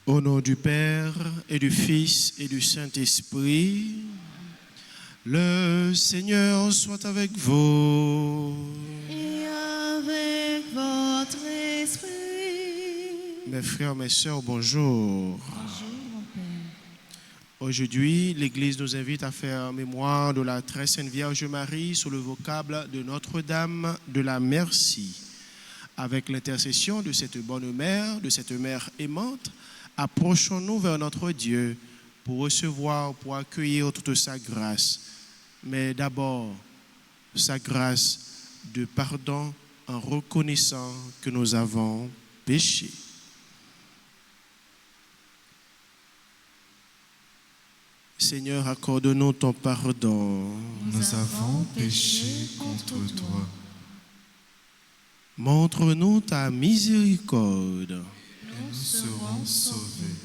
Au nom du Père et du Fils et du Saint-Esprit, le Seigneur soit avec vous. Et avec votre esprit. Mes frères, mes sœurs, bonjour. Bonjour, mon Père. Aujourd'hui, l'Église nous invite à faire mémoire de la très sainte Vierge Marie sous le vocable de Notre-Dame de la Merci. Avec l'intercession de cette bonne mère, de cette mère aimante, approchons-nous vers notre Dieu pour recevoir, pour accueillir toute sa grâce. Mais d'abord, sa grâce de pardon en reconnaissant que nous avons péché. Seigneur, accorde-nous ton pardon. Nous avons péché contre toi. Montre-nous ta miséricorde. Nous serons sauvés.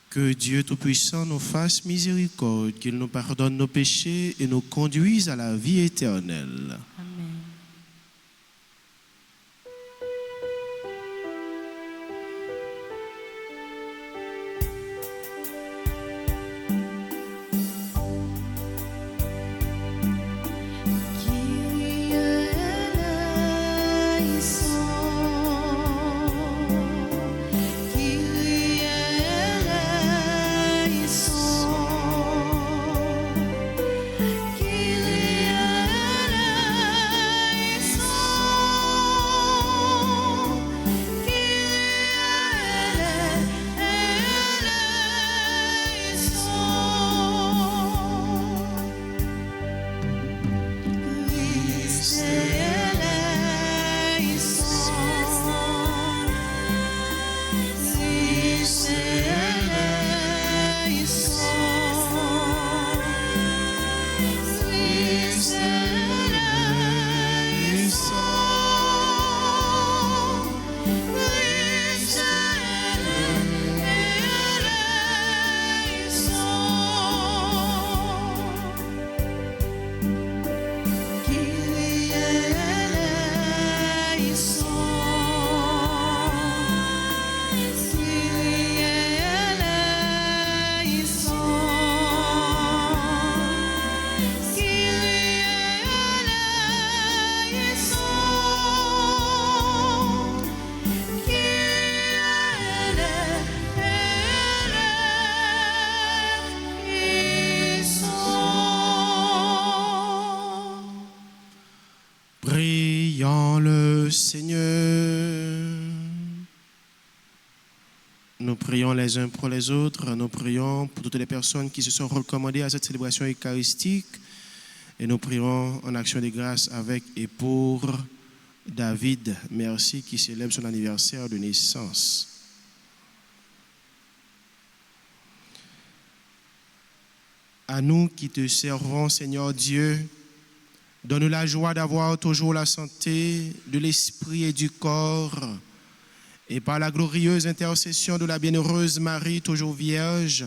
Que Dieu Tout-Puissant nous fasse miséricorde, qu'il nous pardonne nos péchés et nous conduise à la vie éternelle. Amen. Prions le Seigneur. Nous prions les uns pour les autres. Nous prions pour toutes les personnes qui se sont recommandées à cette célébration eucharistique. Et nous prions en action de grâce avec et pour David. Merci, qui célèbre son anniversaire de naissance. À nous qui te servons, Seigneur Dieu, donne-nous la joie d'avoir toujours la santé de l'esprit et du corps. Et par la glorieuse intercession de la bienheureuse Marie, toujours vierge,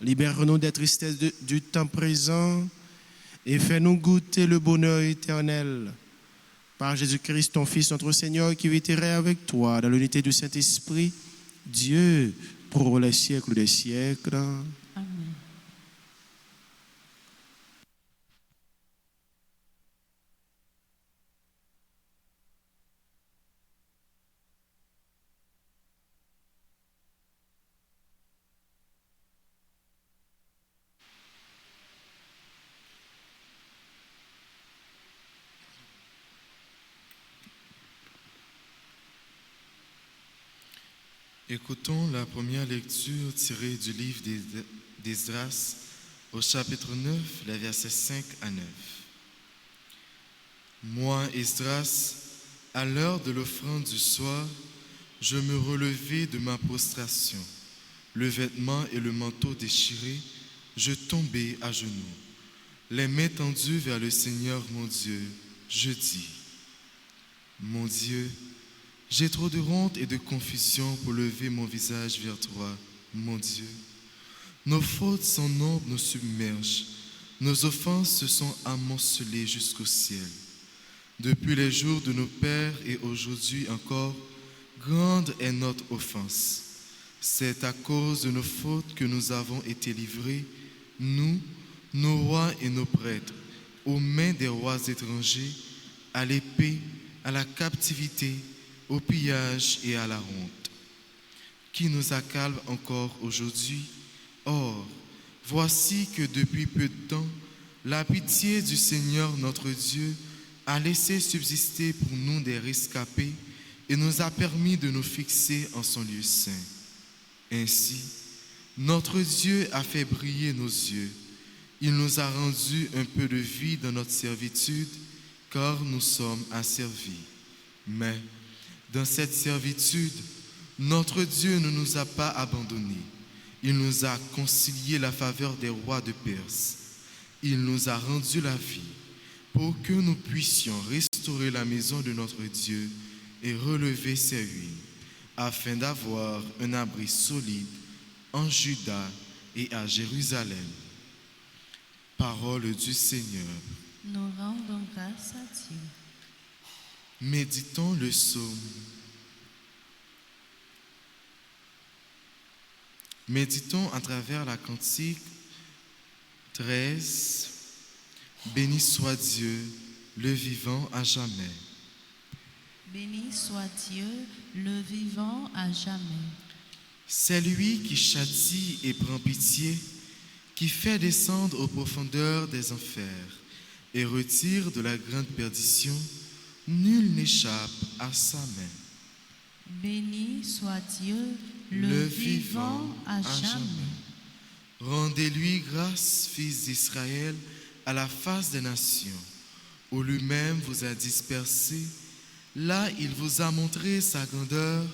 libère-nous des tristesses du temps présent et fais-nous goûter le bonheur éternel. Par Jésus-Christ, ton Fils, notre Seigneur, qui vit et règne avec toi dans l'unité du Saint-Esprit, Dieu, pour les siècles des siècles. Amen. Écoutons la première lecture tirée du livre d'Esdras au chapitre 9, les versets 5 à 9. Moi, Esdras, à l'heure de l'offrande du soir, je me relevai de ma prostration. Le vêtement et le manteau déchirés, je tombai à genoux. Les mains tendues vers le Seigneur mon Dieu, je dis, mon Dieu, j'ai trop de honte et de confusion pour lever mon visage vers toi, mon Dieu. Nos fautes sans nombre nous submergent, nos offenses se sont amoncelées jusqu'au ciel. Depuis les jours de nos pères et aujourd'hui encore, grande est notre offense. C'est à cause de nos fautes que nous avons été livrés, nous, nos rois et nos prêtres, aux mains des rois étrangers, à l'épée, à la captivité, au pillage et à la honte. Qui nous accable encore aujourd'hui? Or, voici que depuis peu de temps, la pitié du Seigneur notre Dieu a laissé subsister pour nous des rescapés et nous a permis de nous fixer en son lieu saint. Ainsi, notre Dieu a fait briller nos yeux. Il nous a rendu un peu de vie dans notre servitude, car nous sommes asservis. Mais, dans cette servitude, notre Dieu ne nous a pas abandonnés. Il nous a concilié la faveur des rois de Perse. Il nous a rendu la vie pour que nous puissions restaurer la maison de notre Dieu et relever ses ruines, afin d'avoir un abri solide en Juda et à Jérusalem. Parole du Seigneur. Nous rendons grâce à Dieu. Méditons le psaume. Méditons à travers la cantique 13. Béni soit Dieu, le vivant à jamais. Béni soit Dieu, le vivant à jamais. C'est lui qui châtie et prend pitié, qui fait descendre aux profondeurs des enfers et retire de la grande perdition. Nul n'échappe à sa main. Béni soit Dieu, le vivant à jamais. Rendez-lui grâce, fils d'Israël, à la face des nations, où lui-même vous a dispersés. Là, il vous a montré sa grandeur.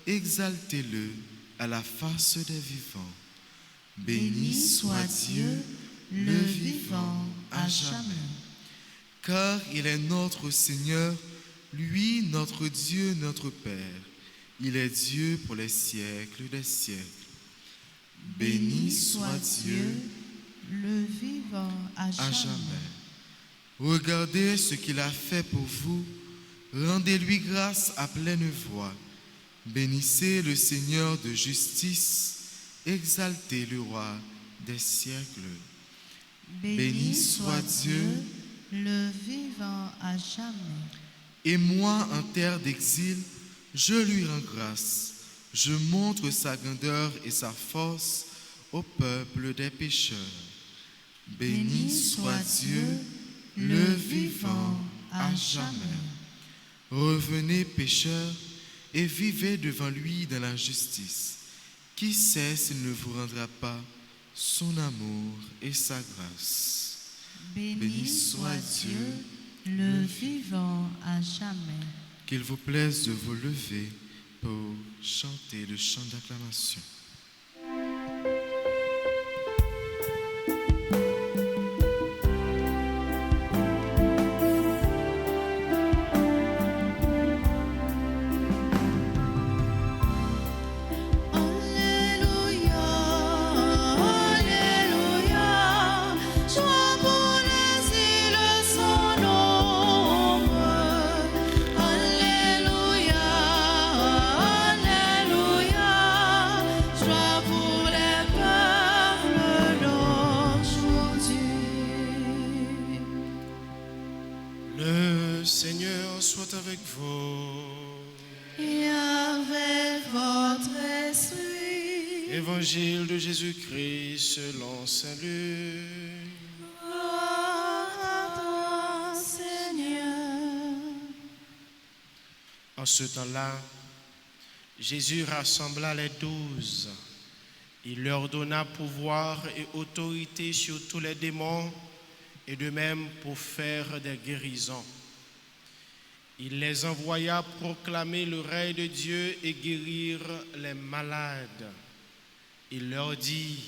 Exaltez-le à la face des vivants. Béni soit Dieu, le vivant à jamais. Car il est notre Seigneur, lui, notre Dieu, notre Père. Il est Dieu pour les siècles des siècles. Béni soit Dieu, le vivant à jamais. Regardez ce qu'il a fait pour vous. Rendez-lui grâce à pleine voix. Bénissez le Seigneur de justice. Exaltez le roi des siècles. Béni soit Dieu, le vivant à jamais. Et moi, en terre d'exil, je lui rends grâce. Je montre sa grandeur et sa force au peuple des pécheurs. Béni soit Dieu, le vivant à jamais. Revenez, pécheurs, et vivez devant lui dans la justice. Qui sait s'il ne vous rendra pas son amour et sa grâce? Béni soit Dieu, le vivant à jamais. Qu'il vous plaise de vous lever pour chanter le chant d'acclamation. Le Seigneur soit avec vous. Et avec votre esprit. Évangile de Jésus-Christ selon saint Luc. Gloire à toi, Seigneur. En ce temps-là, Jésus rassembla les 12. Il leur donna pouvoir et autorité sur tous les démons et de même pour faire des guérisons. Il les envoya proclamer le règne de Dieu et guérir les malades. Il leur dit,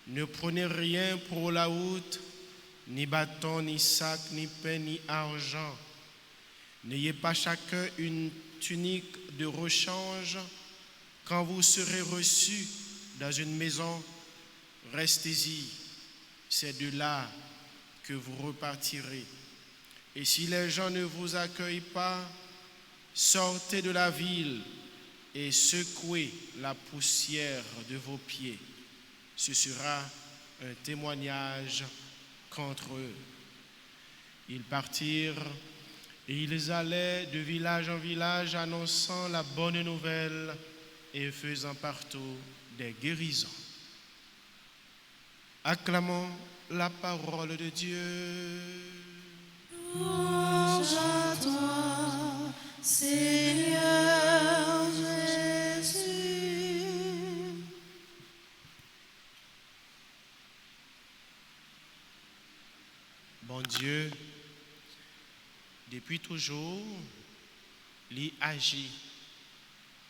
ne prenez rien pour la route, ni bâton, ni sac, ni pain, ni argent. N'ayez pas chacun une tunique de rechange. Quand vous serez reçus dans une maison, restez-y. C'est de là que vous repartirez. Et si les gens ne vous accueillent pas, sortez de la ville et secouez la poussière de vos pieds. Ce sera un témoignage contre eux. Ils partirent et ils allaient de village en village annonçant la bonne nouvelle et faisant partout des guérisons. Acclamons la parole de Dieu. Louange à toi, Seigneur Jésus. Bon Dieu, depuis toujours, il agit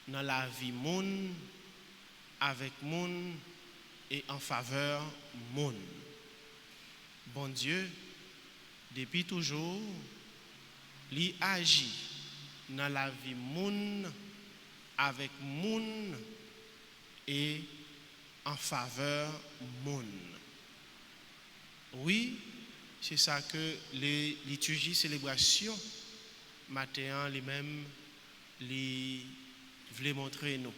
dans la vie moun, avec moun et en faveur moun. Bon Dieu, depuis toujours, il agit dans la vie moun, avec moun et en faveur moun. Oui, c'est ça que les liturgies célébrations matin les mêmes les voulaient montrer nous.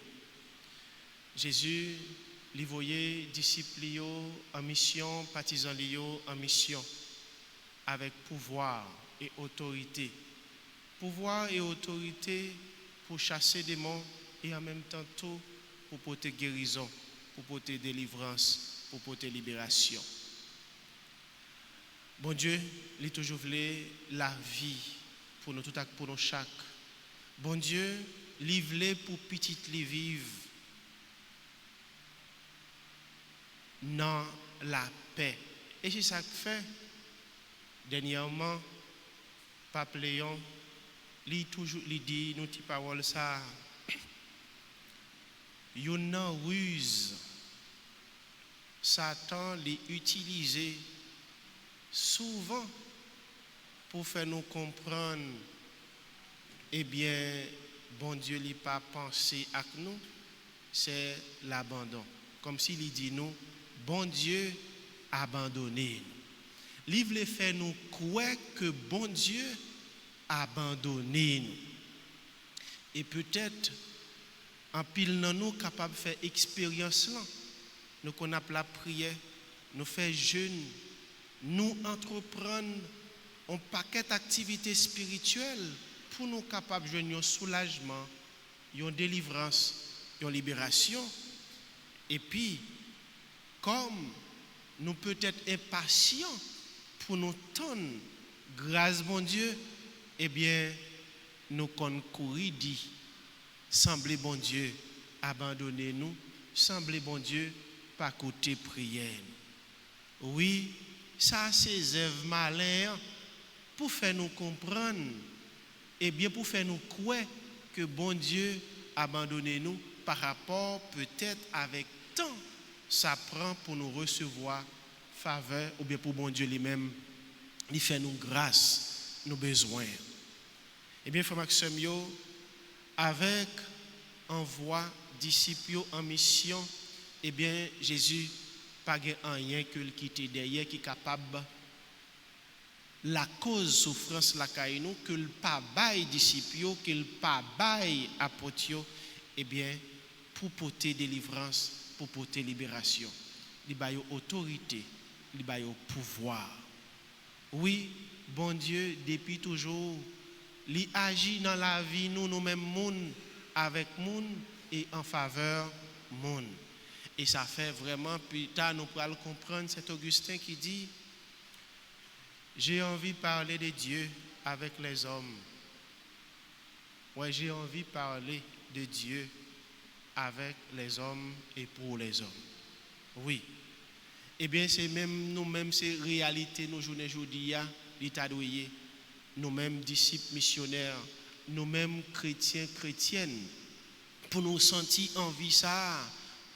Jésus les voyait disciples en mission, partisans en mission avec pouvoir et autorité. Pouvoir et autorité pour chasser des démons et en même temps tout pour porter guérison, pour porter délivrance, pour porter libération. Bon Dieu, il toujours voulu la vie pour nous tout pour nous chaque. Bon Dieu, il voulait pour petit les vivre dans la paix. Et c'est ça que fait. Dernièrement, Pape Léon, il toujours dit nous petites paroles ça. Une ruse, Satan les utilisé souvent pour faire nous comprendre, eh bien, bon Dieu n'a pas pensé à nous, c'est l'abandon. Comme s'il dit nous, bon Dieu abandonné nous. Il veut faire nous croire que bon Dieu abandonné nous. Et peut-être, en pile dans nous, capable de faire expérience là, nous qu'on a la prière, nous faire jeûne, nous entreprendre un paquet d'activités spirituelles pour nous capables de joindre un soulagement, une délivrance, une libération. Et puis, comme nous peut être impatients pour nous tendre grâce mon Dieu, eh bien, nous concourir dit, semblez bon Dieu abandonner nous, semblez bon Dieu pas côté prière. Oui, ça c'est œuvre malin pour faire nous comprendre et bien pour faire nous croire que bon Dieu abandonne nous par rapport peut-être avec temps ça prend pour nous recevoir faveur ou bien pour bon Dieu lui-même il fait nous grâce nos besoins. Et bien frères et sœurs, avec envoi disciples en mission, et bien Jésus pas rien que le quitter derrière qui est capable la cause souffrance la caille nous que le pas bail disciples que le pas bail apôtres et bien pour porter délivrance pour porter libération il bail autorité il bail pouvoir. Oui, bon Dieu depuis toujours il agit dans la vie nous mêmes monde avec monde et en faveur monde. Et ça fait vraiment, plus tard, nous pourrons comprendre, c'est Augustin qui dit, j'ai envie de parler de Dieu avec les hommes. Ouais, j'ai envie de parler de Dieu avec les hommes et pour les hommes. Oui. Eh bien, c'est même nous-mêmes, c'est réalité, nos journées aujourd'hui, l'état douillet, nous-mêmes disciples missionnaires, nous-mêmes chrétiens, chrétiennes, pour nous sentir envie ça,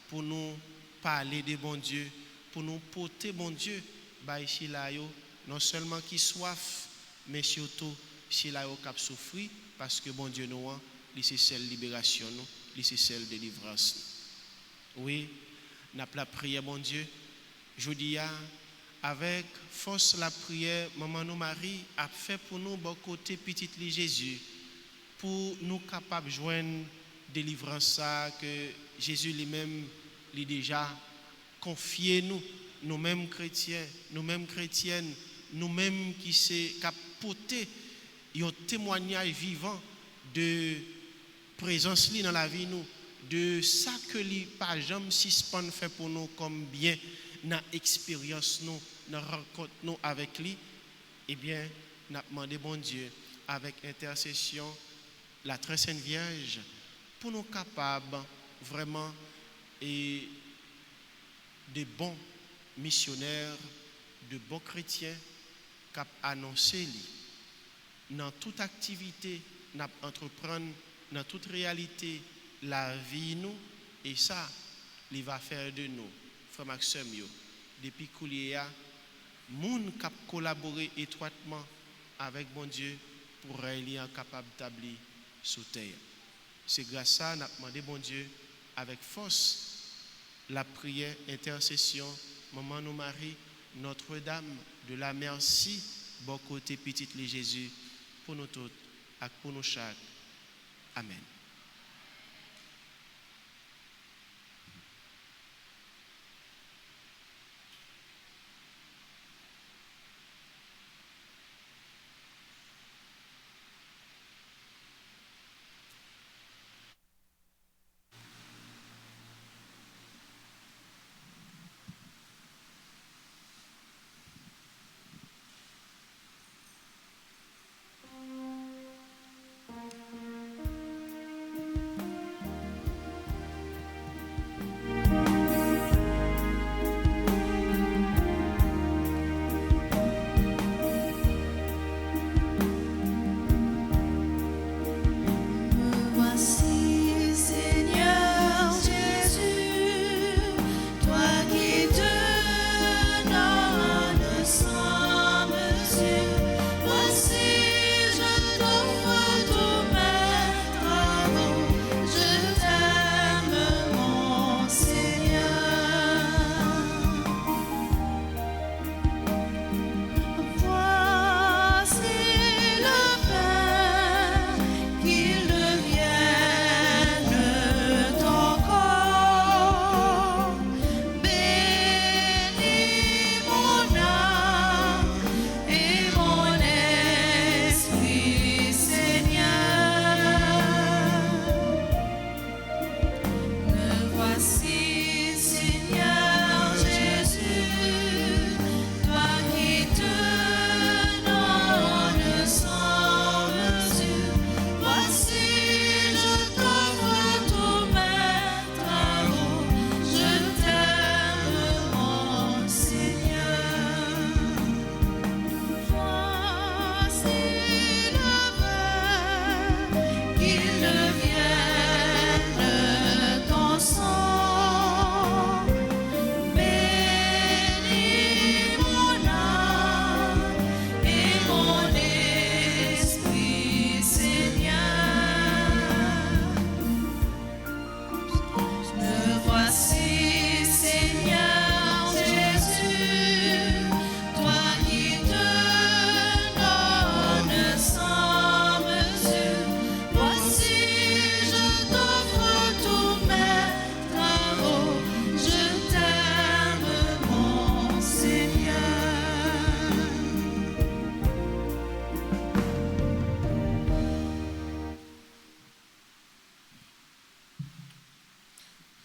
pour nous parler de bon Dieu, pour nous porter bon Dieu, bah ici là yo, non seulement qui soif, mais surtout si là yo cap souffrir parce que bon Dieu nous c'est celle libération nous, c'est celle délivrance. Oui, n'a la prière bon Dieu. Je dis avec force la prière maman nous Marie a fait pour nous bon côté petite Jésus pour nous capable joindre délivrance ça que Jésus lui-même lui déjà confié nous-mêmes chrétiens, nous-mêmes chrétiennes, nous-mêmes qui s'est capoté un témoignage vivant de présence li dans la vie nous, de ça que li pas jamais suspend fait pour nous comme bien dans expérience nous, dans rencontre nous avec lui. Eh bien, n'a demandé bon Dieu avec intercession la très sainte Vierge pour nous capables vraiment et de bons missionnaires, de bons chrétiens qui annoncé lui dans toute activité n'a entreprendre dans toute réalité la vie nous et ça il va faire de nous frère Maxime yo depuis Kouliya moun qui collaborer étroitement avec bon Dieu pour être capable d'établir sous terre. C'est grâce à ça n'a demandé bon Dieu avec force la prière intercession maman nous Marie Notre-Dame de la merci bon côté petite les Jésus pour nous tous et pour nous chaque. Amen.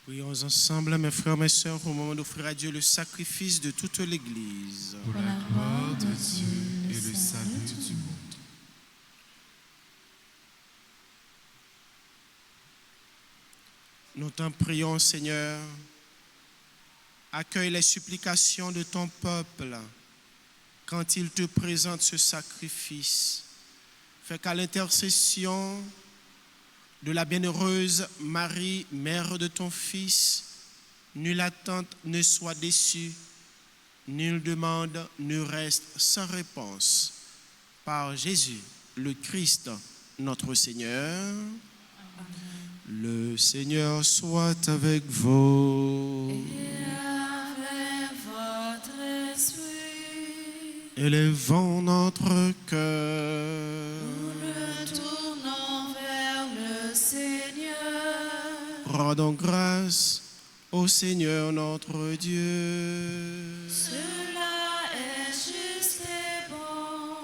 Prions ensemble, mes frères, mes sœurs, au moment d'offrir à Dieu le sacrifice de toute l'Église. Pour la gloire de Dieu et le salut du monde. Nous t'en prions, Seigneur. Accueille les supplications de ton peuple quand il te présente ce sacrifice. Fais qu'à l'intercession de la bienheureuse Marie, mère de ton Fils, nulle attente ne soit déçue, nulle demande ne reste sans réponse. Par Jésus, le Christ, notre Seigneur. Amen. Le Seigneur soit avec vous. Et avec votre esprit. Élevons notre cœur. Nous le tournons vers le Seigneur. rendons grâce au Seigneur notre Dieu. Cela est juste et bon.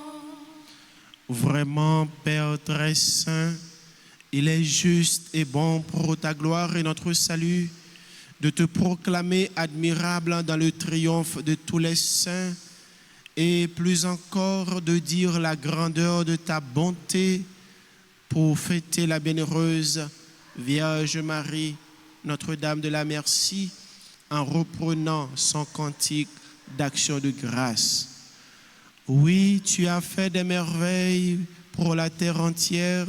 Vraiment, Père très saint, il est juste et bon pour ta gloire et notre salut de te proclamer admirable dans le triomphe de tous les saints et plus encore de dire la grandeur de ta bonté pour fêter la bienheureuse Vierge Marie, Notre-Dame de la Merci, en reprenant son cantique d'action de grâce. Oui, tu as fait des merveilles pour la terre entière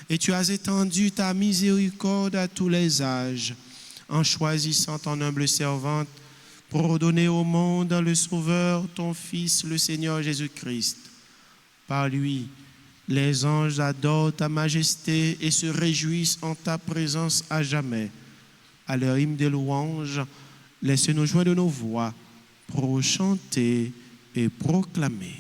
et tu as étendu ta miséricorde à tous les âges en choisissant ton humble servante pour donner au monde le Sauveur, ton Fils, le Seigneur Jésus-Christ. Par lui, les anges adorent ta majesté et se réjouissent en ta présence à jamais. À leur hymne de louange, laissez-nous joindre nos voix pour chanter et proclamer.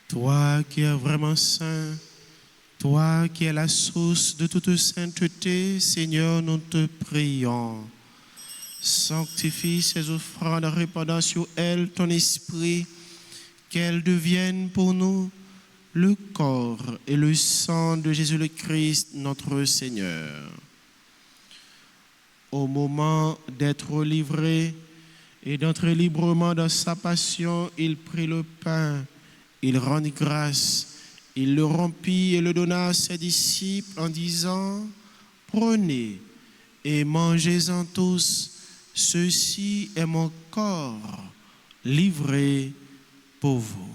Toi qui es vraiment saint, toi qui es la source de toute sainteté, Seigneur, nous te prions. Sanctifie ces offrandes en répandant sur elles ton esprit, qu'elles deviennent pour nous le corps et le sang de Jésus le Christ, notre Seigneur. Au moment d'être livré et d'entrer librement dans sa passion, il prit le pain, il rendit grâce, il le rompit et le donna à ses disciples en disant: prenez et mangez-en tous, ceci est mon corps livré pour vous.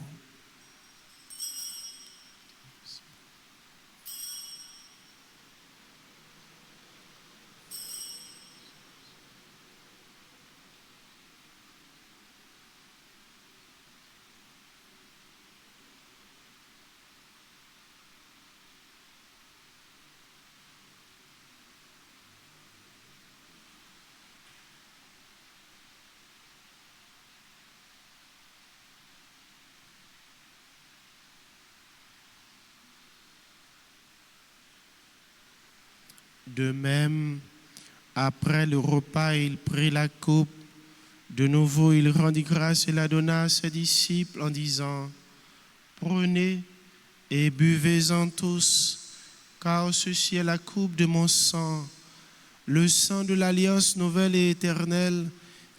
De même, après le repas, il prit la coupe. De nouveau, il rendit grâce et la donna à ses disciples en disant: prenez et buvez-en tous, car ceci est la coupe de mon sang, le sang de l'alliance nouvelle et éternelle,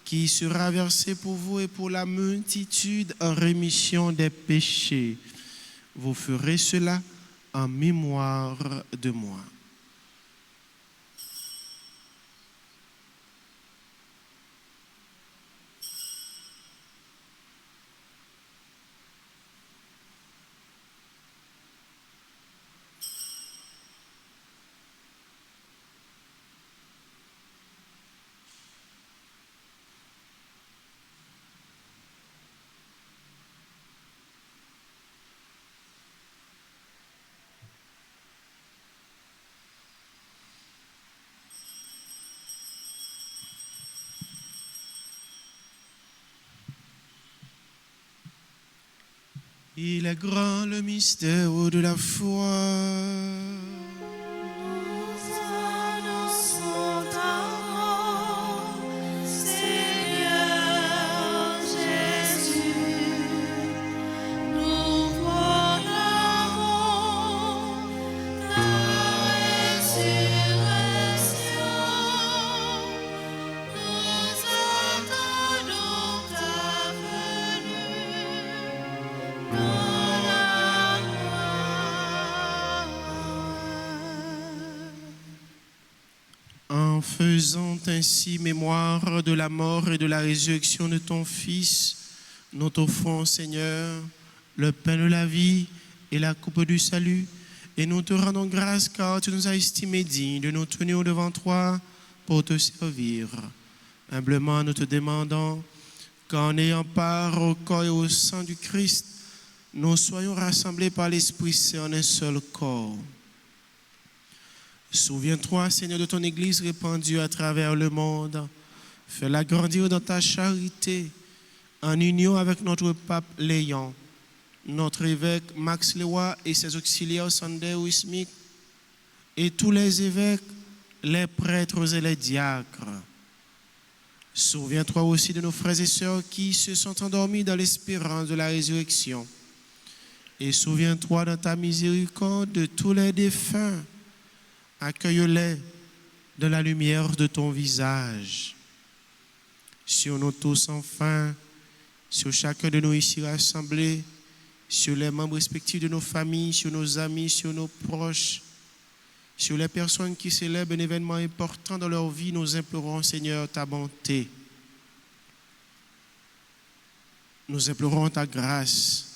qui sera versé pour vous et pour la multitude en rémission des péchés. Vous ferez cela en mémoire de moi. Il est grand le mystère de la foi. Nous annonçons ta mort, Seigneur Jésus. Nous proclamons ta résurrection. Nous attendons ta venue dans la gloire. En faisant ainsi mémoire de la mort et de la résurrection de ton Fils, nous t'offrons, Seigneur, le pain de la vie et la coupe du salut, et nous te rendons grâce car tu nous as estimés dignes de nous tenir devant toi pour te servir. Humblement, nous te demandons qu'en ayant part au corps et au sang du Christ, nous soyons rassemblés par l'Esprit Saint en un seul corps. Souviens-toi, Seigneur, de ton Église répandue à travers le monde. Fais-la grandir dans ta charité, en union avec notre pape Léon, notre évêque Max Leroy et ses auxiliaires Sander Wismik, et tous les évêques, les prêtres et les diacres. Souviens-toi aussi de nos frères et sœurs qui se sont endormis dans l'espérance de la résurrection. Et souviens-toi dans ta miséricorde de tous les défunts. Accueille-les dans la lumière de ton visage. Sur nous tous enfin, sur chacun de nous ici rassemblés, sur les membres respectifs de nos familles, sur nos amis, sur nos proches, sur les personnes qui célèbrent un événement important dans leur vie, nous implorons, Seigneur, ta bonté. Nous implorons ta grâce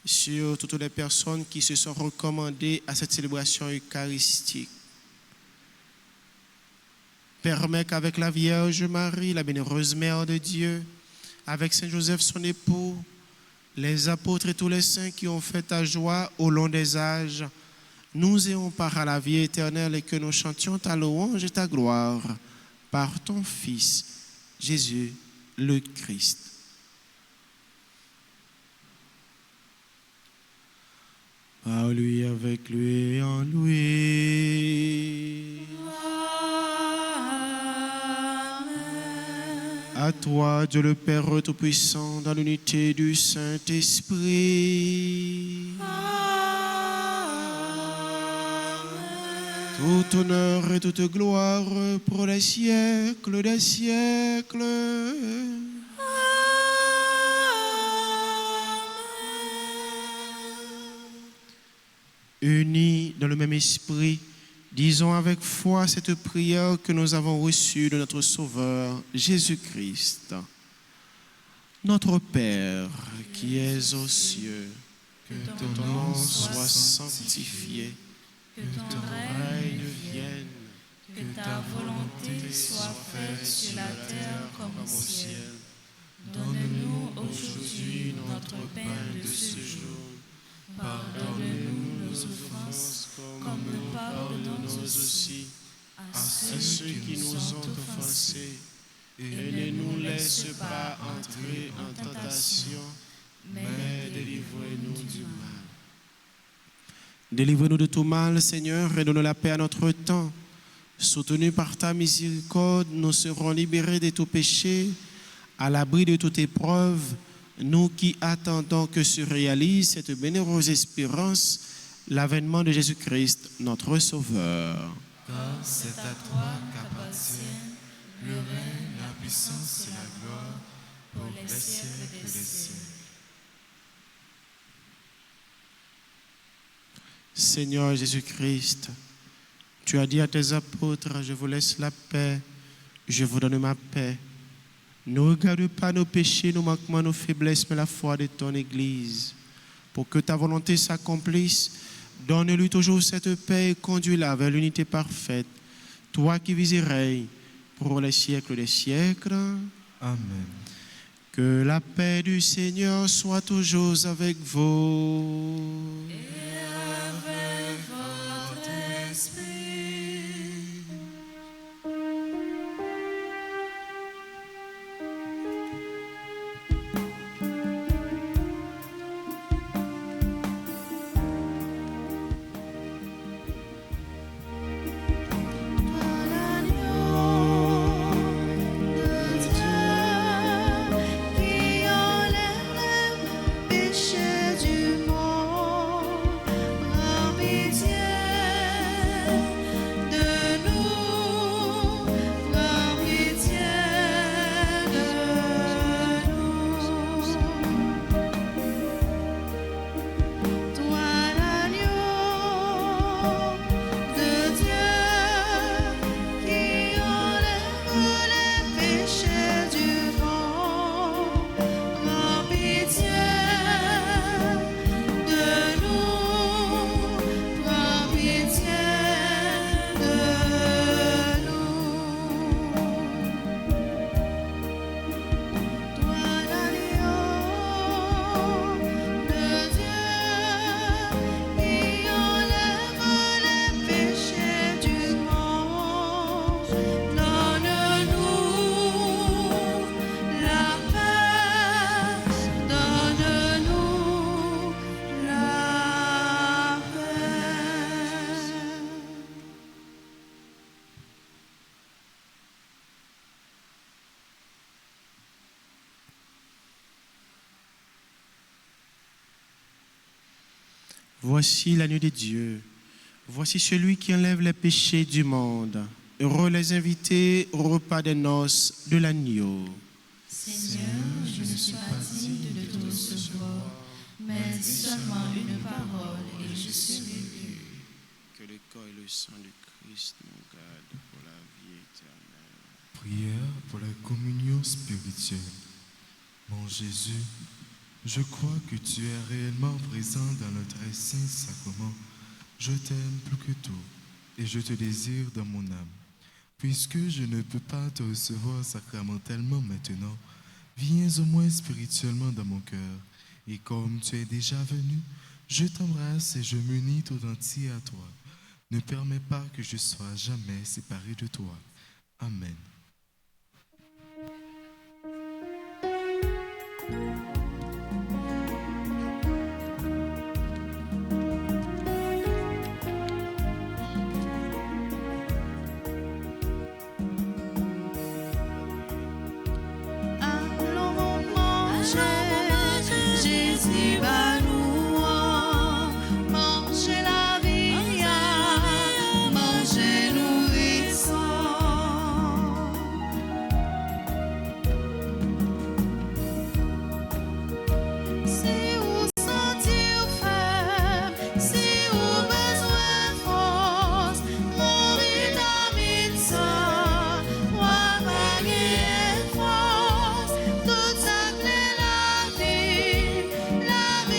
sur toutes les personnes qui se sont recommandées à cette célébration eucharistique. Permets qu'avec la Vierge Marie, la bienheureuse Mère de Dieu, avec Saint Joseph son époux, les apôtres et tous les saints qui ont fait ta joie au long des âges, nous ayons part à la vie éternelle et que nous chantions ta louange et ta gloire par ton Fils, Jésus le Christ. Par lui, avec lui et en lui. À toi, Dieu le Père Tout-Puissant, dans l'unité du Saint-Esprit. Tout honneur et toute gloire pour les siècles des siècles. Unis dans le même esprit, disons avec foi cette prière que nous avons reçue de notre Sauveur Jésus-Christ. Notre Père qui es aux cieux, que ton nom soit sanctifié, que ton règne vienne, Que ta volonté soit faite sur la terre comme au ciel. Donne-nous aujourd'hui notre pain de ce jour. Pardonne-nous nos offenses, comme nous pardonnons aussi à ceux qui nous ont offensés. Et ne nous laisse pas entrer en tentation, mais délivre-nous du mal. Délivre-nous de tout mal, Seigneur, et donne la paix à notre temps. Soutenus par ta miséricorde, nous serons libérés de tout péché, à l'abri de toute épreuve, nous qui attendons que se réalise cette bienheureuse espérance, l'avènement de Jésus-Christ, notre Sauveur. Car c'est à toi qu'appartiennent le règne, la puissance et la gloire pour les siècles des siècles. Seigneur Jésus-Christ, tu as dit à tes apôtres, je vous laisse la paix, je vous donne ma paix. Ne regarde pas nos péchés, nos manquements, nos faiblesses, mais la foi de ton Église. Pour que ta volonté s'accomplisse, donne-lui toujours cette paix et conduis-la vers l'unité parfaite. Toi qui vis et règnes pour les siècles des siècles. Amen. Que la paix du Seigneur soit toujours avec vous. Et avec votre esprit. Voici l'agneau de Dieu. Voici celui qui enlève les péchés du monde. Heureux les invités au repas des noces de l'agneau. Seigneur, je ne suis pas digne de te recevoir, mais dis seulement une parole et je serai guéri. Que le corps et le sang de Christ nous gardent pour la vie éternelle. Prière pour la communion spirituelle. Mon Jésus, je crois que tu es réellement présent dans le très saint sacrement. Je t'aime plus que tout et je te désire dans mon âme. Puisque je ne peux pas te recevoir sacramentellement maintenant, viens au moins spirituellement dans mon cœur. Et comme tu es déjà venu, je t'embrasse et je m'unis tout entier à toi. Ne permets pas que je sois jamais séparé de toi. Amen. Jésus va nous manger la vie, manger nourrissant. Si vous sentez faible, si vous besoin de force, mon vitamine ça, moi ma force, toute ça la vie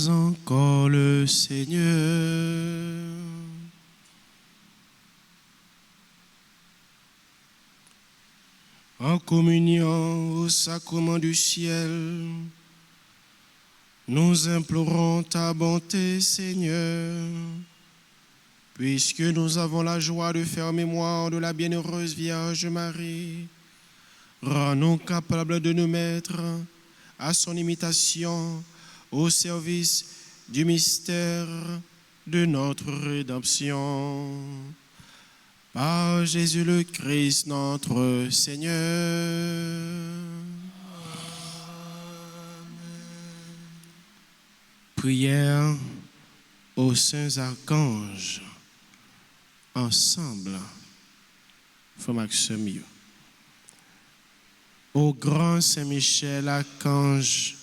Louons encore le Seigneur. En communion au sacrement du ciel, nous implorons ta bonté, Seigneur, puisque nous avons la joie de faire mémoire de la bienheureuse Vierge Marie. Rends-nous capables de nous mettre à son imitation au service du mystère de notre rédemption. Par Jésus le Christ, notre Seigneur. Prière aux saints archanges. Ensemble, faut Maxime. Au grand Saint-Michel archange,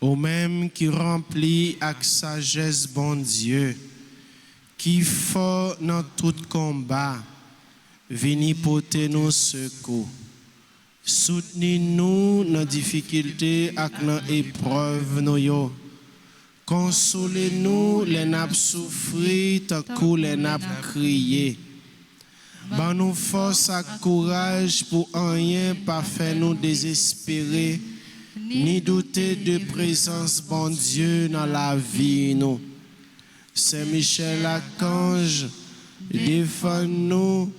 au même qui remplit avec sagesse bon Dieu, qui fort dans tout combat, vini porter nos secours. Soutenez-nous dans difficulté et dans épreuve nous yo. Consolez-nous les nappes souffrir, tant que les nappes crier. Ban nous force et courage pour rien pas faire nous désespérer, ni douter de présence bon Dieu dans la vie nous. Saint-Michel archange, défends-nous,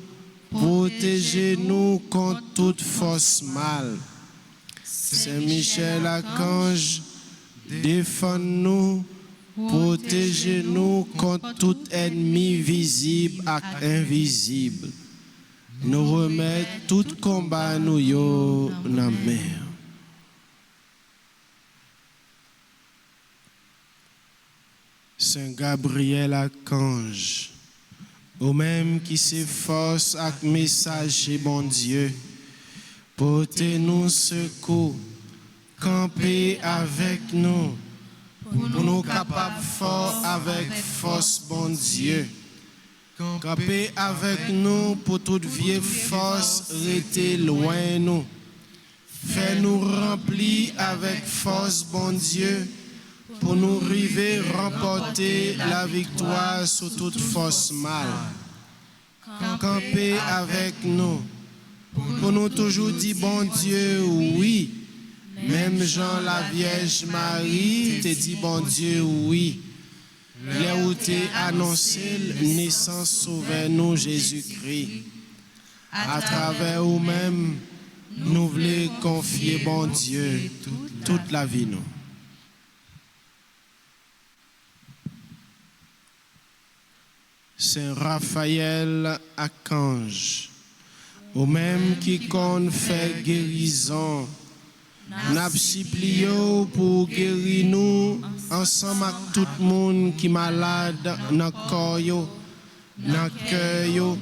protégez-nous contre toute force mal. Saint-Michel archange, défends-nous, protégez-nous contre tout ennemi visible et invisible. Nous remettons tout combat nous yo dans la mer. Saint Gabriel archange, au même qui s'efforce avec messager bon Dieu, portez-nous secours, campez avec nous, pour nous capables fort avec force bon Dieu. Campez avec nous pour toute vieille force rester loin nous. Fais-nous remplir avec force bon Dieu, pour nous arriver remporter la victoire sur toute force mal. Campez avec nous, pour nous toujours dire bon Dieu oui. Même Jean la Vierge Marie te dit bon Dieu oui. Les où t'es annoncé naissance sauveur nous Jésus-Christ. À travers nous-mêmes, nous voulons confier bon Dieu toute la vie nous. Saint Raphaël archange, au même qui compte fait guérison, n'a supplié pour guérir nous ensemble avec tout le monde qui est malade dans le corps, dans le cœur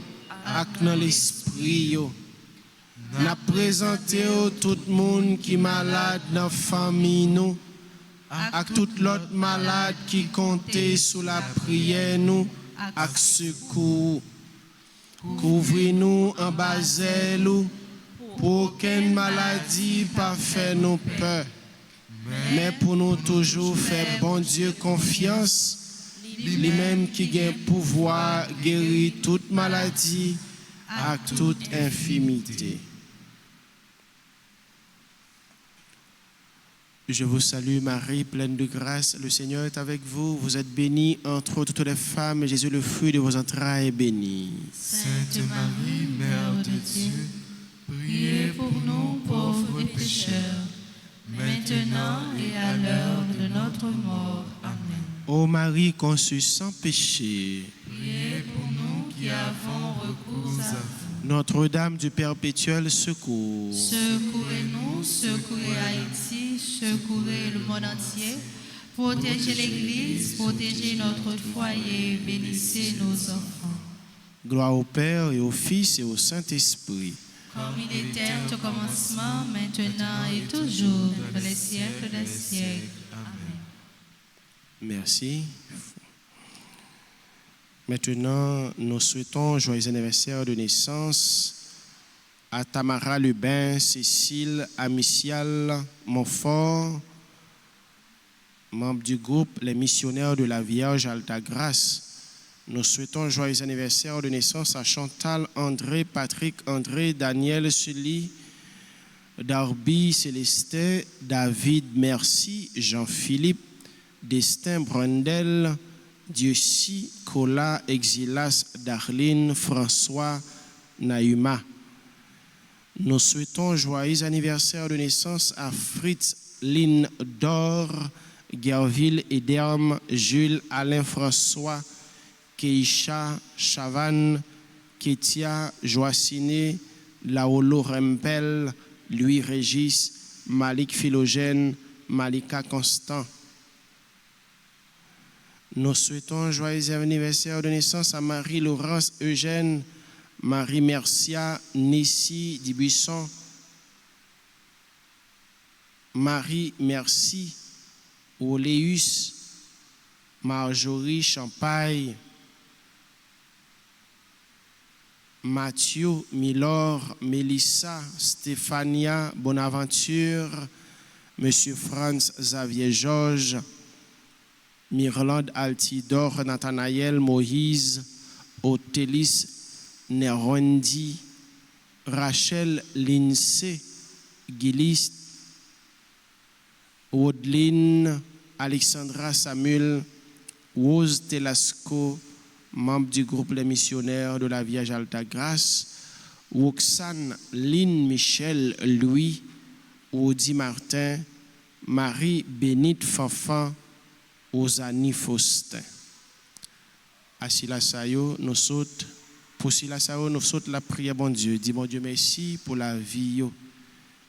et dans l'esprit. N'a présenté tout le monde qui est malade dans la famille nous, avec tout l'autre malade qui comptait sous la prière nous. Avec secours, couvrez-nous en bas pour aucune maladie pas faire nous peur, mais pour nous toujours faire bon Dieu confiance, lui-même qui a pouvoir guérir toute maladie et toute infirmité. Je vous salue Marie, pleine de grâce, le Seigneur est avec vous. Vous êtes bénie entre toutes les femmes, et Jésus, le fruit de vos entrailles, est béni. Sainte Marie, Mère de Dieu, priez pour nous pauvres pécheurs, maintenant et à l'heure de notre mort. Amen. Ô Marie conçue sans péché, priez pour nous qui avons recours à vous. Notre-Dame du perpétuel secours, Secourez-nous, secourez Haïti, secourez le monde entier, protégez l'Église, protégez notre foyer, bénissez nos enfants. Gloire au Père et au Fils et au Saint-Esprit. Comme il était au commencement, maintenant et toujours, dans les siècles des siècles. Amen. Merci. Maintenant, nous souhaitons joyeux anniversaire de naissance à Tamara Lubin, Cécile Amicial Montfort, membre du groupe Les Missionnaires de la Vierge Altagrace. Nous souhaitons joyeux anniversaire de naissance à Chantal, André, Patrick, André, Daniel, Sully, Darby, Célestin, David, Merci, Jean-Philippe, Destin, Brandel, Dieucy, Cola, Exilas, Darlene, François, Naïma. Nous souhaitons joyeux anniversaire de naissance à Fritz, Lynn, Dor, Gerville, Ederme, Jules, Alain, François, Keisha, Chavannes, Ketia, Joaciné, Laolo Rempel, Louis Régis, Malik Philogène, Malika Constant. Nous souhaitons joyeux anniversaire de naissance à Marie-Laurence Eugène, Marie Mercia, Nissi Dubuisson, Marie Merci, Oléus, Marjorie Champagne, Mathieu, Milor, Mélissa, Stéphania, Bonaventure, Monsieur Franz Xavier Georges, Mirlande Altidor, Nathanaël Moïse, Otélis Nerondi, Rachel Lindsay, Gillis, Woodline, Alexandra Samuel, Rose Telasco, membre du groupe Les Missionnaires de la Vierge Altagrace, Roxane Lynn Michel Louis, Audi Martin, Marie Bénite Fanfan, Osani Faustin. Assis la sayo, nous saute, pour si la sayo, nous saute la prière, bon Dieu. Dis bon Dieu merci pour la vie. Yo.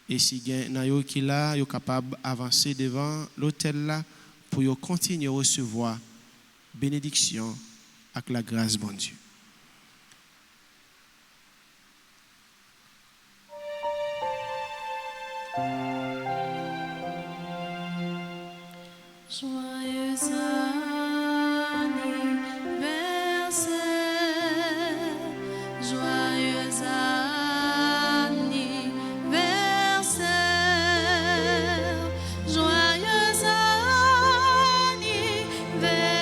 Et si gen yo qui là, yo capable d'avancer devant l'autel là, pour yo continuer à recevoir bénédiction avec la grâce, bon Dieu. Joyeux anniversaire, joyeux anniversaire, joyeux anniversaire,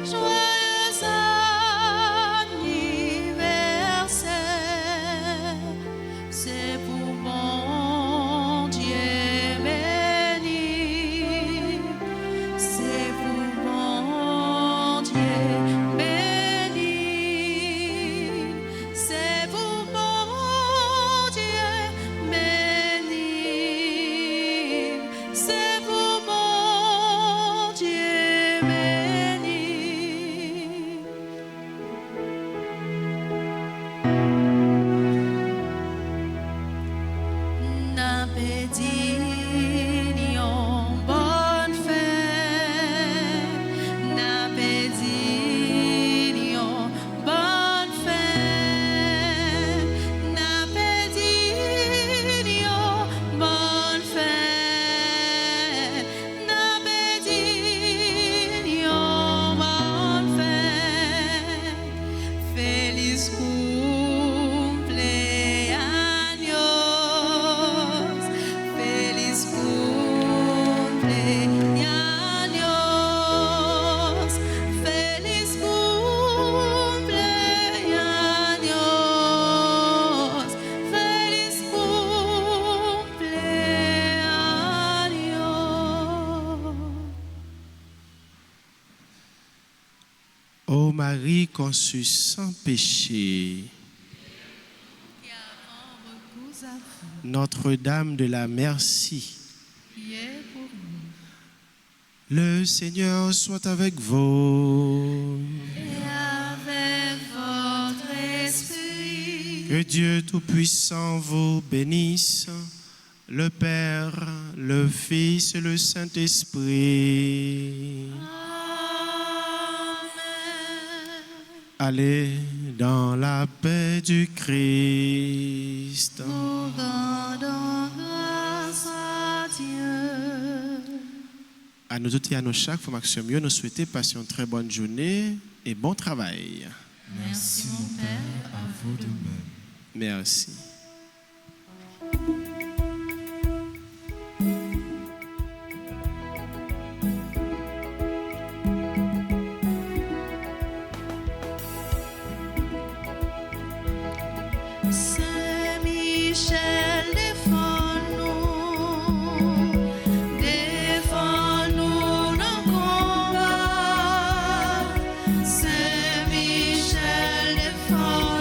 joyeux anniversaire, c'est pour mon Dieu. Ô Marie conçue sans péché, Notre-Dame de la Merci, le Seigneur soit avec vous. Et avec votre esprit. Que Dieu Tout-Puissant vous bénisse, le Père, le Fils et le Saint-Esprit. Allez dans la paix du Christ. Nous rendons grâce à Dieu. À nous toutes et à nous chaque fois, Maxime, nous souhaitons passer une très bonne journée et bon travail. Merci mon Père, à vous de même. Merci. Saint-Michel, défends-nous, défends-nous dans le combat. Saint-Michel, défends-nous.